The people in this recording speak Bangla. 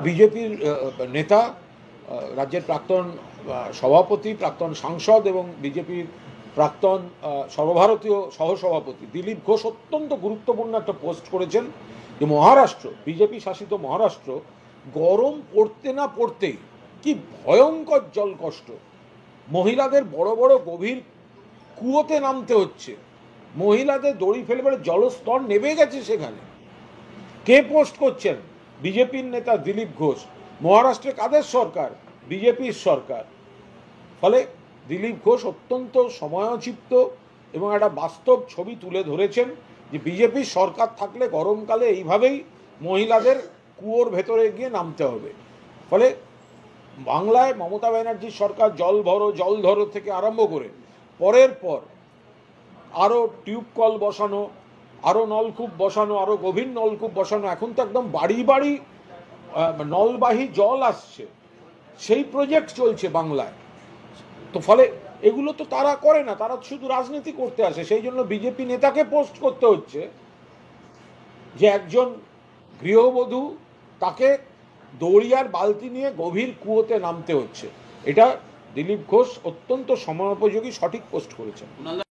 বিজেপির নেতা, রাজ্যের প্রাক্তন সভাপতি, প্রাক্তন সাংসদ এবং বিজেপির প্রাক্তন সর্বভারতীয় সহসভাপতি দিলীপ ঘোষ অত্যন্ত গুরুত্বপূর্ণ একটা পোস্ট করেছেন যে মহারাষ্ট্র, বিজেপি শাসিত মহারাষ্ট্র গরম পড়তে না পড়তেই কি ভয়ঙ্কর জল কষ্ট, মহিলাদের বড় বড় গভীর কুয়োতে নামতে হচ্ছে, মহিলাদের দড়ি ফেলে ফেলে জলস্তর নেমে গেছে সেখানে। কে পোস্ট করছেন? বিজেপির নেতা দিলীপ ঘোষ। মহারাষ্ট্রে কাদের সরকার? বিজেপির সরকার। ফলে দিলীপ ঘোষ অত্যন্ত সময়োচিত এবং একটা বাস্তব ছবি তুলে ধরেছেন যে বিজেপির সরকার থাকলে গরমকালে এইভাবেই মহিলাদের কুয়োর ভেতরে গিয়ে নামতে হবে। ফলে বাংলায় মমতা ব্যানার্জির সরকার জল ভরো জল ধরো থেকে আরম্ভ করে পরের পর আরও টিউব কল বসানো, আরও নলকূপ বসানো, আরও গভীর নলকূপ বসানো, এখন তো একদম বাড়ি বাড়ি নলবাহী জল আসছে, সেই প্রজেক্ট চলছে বাংলায়। তো ফলে এগুলো তো তারা করে না, তারা শুধু রাজনীতি করতে আসে। সেই জন্য বিজেপি নেতাকে পোস্ট করতে হচ্ছে যে একজন গৃহবধূ, তাকে দড়িয়ার বালতি নিয়ে গভীর কুয়োতে নামতে হচ্ছে। এটা দিলীপ ঘোষ অত্যন্ত সময়োপযোগী সঠিক পোস্ট করেছেন।